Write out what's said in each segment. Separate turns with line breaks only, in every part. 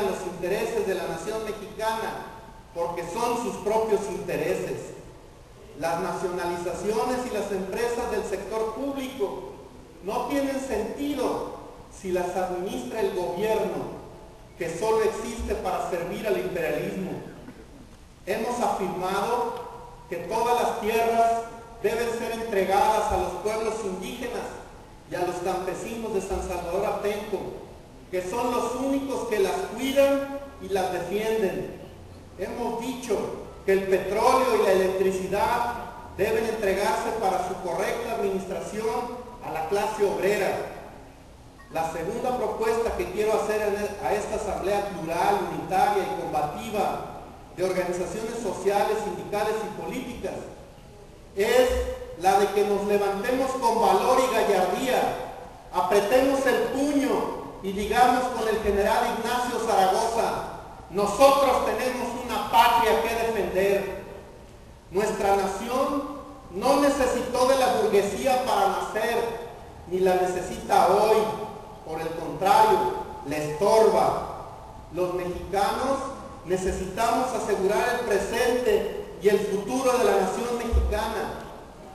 los intereses de la nación mexicana, porque son sus propios intereses. Las nacionalizaciones y las empresas del sector público no tienen sentido si las administra el gobierno, que solo existe para servir al imperialismo. Hemos afirmado que todas las tierras deben ser entregadas a los pueblos indígenas y a los campesinos de San Salvador Atenco, que son los únicos que las cuidan y las defienden. Hemos dicho que el petróleo y la electricidad deben entregarse para su correcta administración a la clase obrera. La segunda propuesta que quiero hacer a esta asamblea plural, unitaria y combativa de organizaciones sociales, sindicales y políticas es la de que nos levantemos con valor y gallardía, apretemos el puño y digamos con el general Ignacio Zaragoza: nosotros tenemos una patria que defender. Nuestra nación no necesitó de la burguesía para nacer, ni la necesita hoy. Por el contrario, le estorba. Los mexicanos necesitamos asegurar el presente y el futuro de la nación mexicana,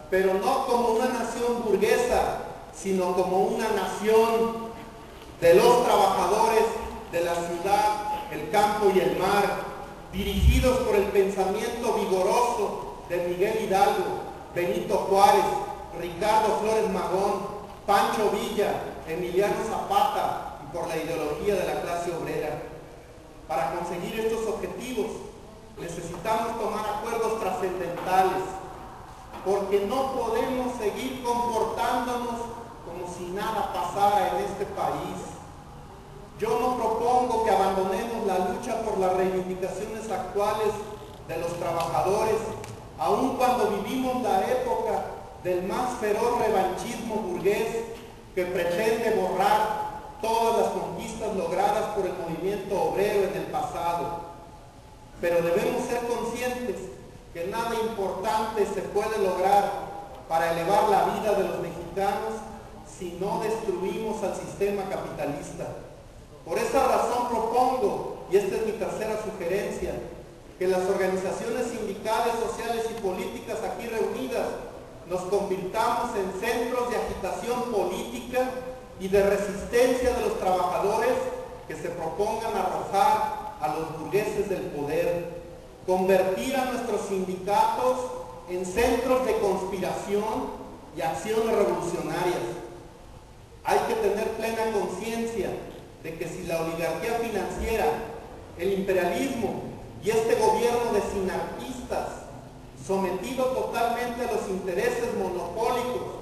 pero no como una nación burguesa, sino como una nación de los trabajadores de la ciudad, el campo y el mar, dirigidos por el pensamiento vigoroso de Miguel Hidalgo, Benito Juárez, Ricardo Flores Magón, Pancho Villa, Emiliano Zapata, y por la ideología de la clase obrera. Para conseguir estos objetivos necesitamos tomar acuerdos trascendentales, porque no podemos seguir comportándonos como si nada pasara en este país. Yo no propongo que abandonemos la lucha por las reivindicaciones actuales de los trabajadores, aun cuando vivimos la época del más feroz revanchismo burgués que pretende borrar todas las conquistas logradas por el movimiento obrero en el pasado. Pero debemos ser conscientes que nada importante se puede lograr para elevar la vida de los mexicanos si no destruimos al sistema capitalista. Por esa razón propongo, y esta es mi tercera sugerencia, que las organizaciones sindicales, sociales y políticas aquí reunidas nos convirtamos en centros de agitación política y de resistencia de los trabajadores que se propongan arrojar a los burgueses del poder, convertir a nuestros sindicatos en centros de conspiración y acciones revolucionarias. Hay que tener plena conciencia de que si la oligarquía financiera, el imperialismo y este gobierno de sinarquistas, sometido totalmente a los intereses monopólicos,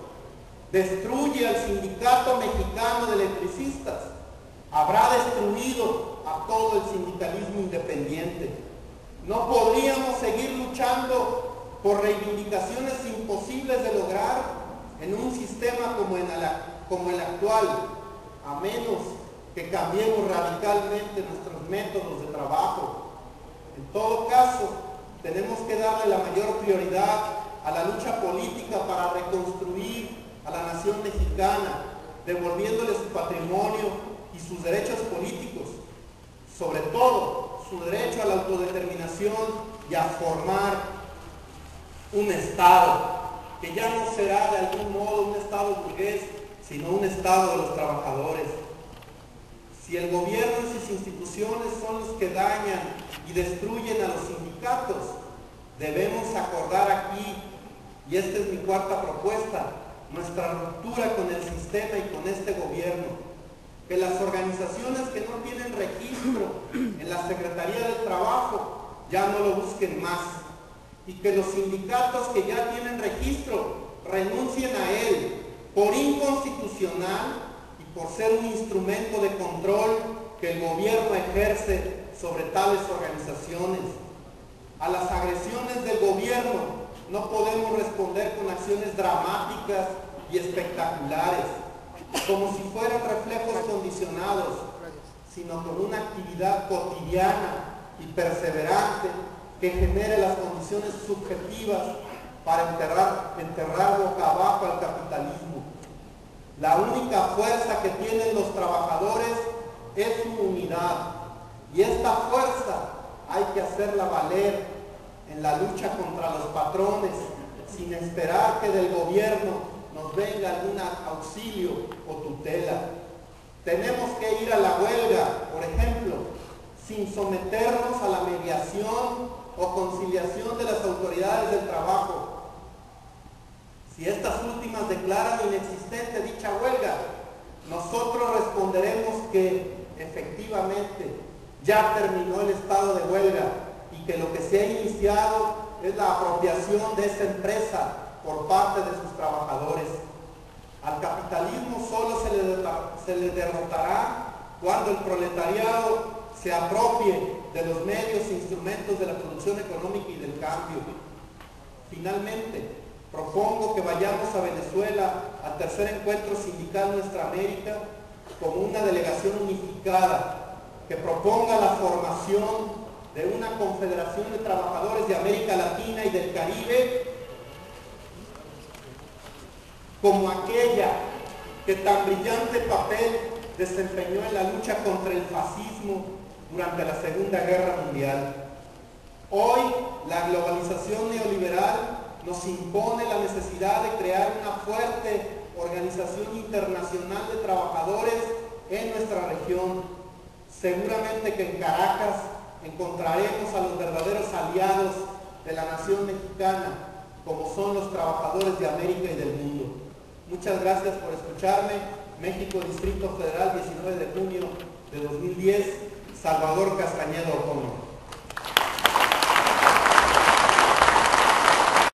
destruye al Sindicato Mexicano de Electricistas, habrá destruido a todo el sindicalismo independiente. No podríamos seguir luchando por reivindicaciones imposibles de lograr en un sistema como el actual, a menos que cambiemos radicalmente nuestros métodos de trabajo. En todo caso, tenemos que darle la mayor prioridad a la lucha política para reconstruir a la nación mexicana, devolviéndole su patrimonio y sus derechos políticos, sobre todo su derecho a la autodeterminación y a formar un Estado, que ya no será de algún modo un Estado burgués, sino un Estado de los trabajadores. Si el gobierno y sus instituciones son los que dañan y destruyen a los sindicatos, debemos acordar aquí, y esta es mi cuarta propuesta, nuestra ruptura con el sistema y con este gobierno, que las organizaciones que no tienen registro en la Secretaría del Trabajo ya no lo busquen más, y que los sindicatos que ya tienen registro renuncien a él por inconstitucional y por ser un instrumento de control que el gobierno ejerce sobre tales organizaciones. A las agresiones del gobierno no podemos responder con acciones dramáticas y espectaculares, como si fueran reflejos condicionados, sino con una actividad cotidiana y perseverante que genere las condiciones subjetivas para enterrar boca abajo al capitalismo. La única fuerza que tienen los trabajadores es su unidad, Y esta fuerza hay que hacerla valer en la lucha contra los patrones, sin esperar que del gobierno nos venga algún auxilio o tutela. Tenemos que ir a la huelga, por ejemplo, sin someternos a la mediación o conciliación de las autoridades del trabajo. Si estas últimas declaran inexistente dicha huelga, nosotros responderemos que efectivamente ya terminó el estado de huelga y que lo que se ha iniciado es la apropiación de esta empresa por parte de sus trabajadores. Al capitalismo solo se le derrotará cuando el proletariado se apropie de los medios e instrumentos de la producción económica y del cambio. Finalmente, propongo que vayamos a Venezuela al tercer encuentro sindical Nuestra América como una delegación unificada que proponga la formación de una confederación de trabajadores de América Latina y del Caribe como aquella que tan brillante papel desempeñó en la lucha contra el fascismo durante la Segunda Guerra Mundial. Hoy, la globalización neoliberal nos impone la necesidad de crear una fuerte organización internacional de trabajadores en nuestra región. Seguramente que en Caracas encontraremos a los verdaderos aliados de la nación mexicana, como son los trabajadores de América y del mundo. Muchas gracias por escucharme. México, Distrito Federal, 19 de junio de 2010, Salvador Castañeda O'Connor.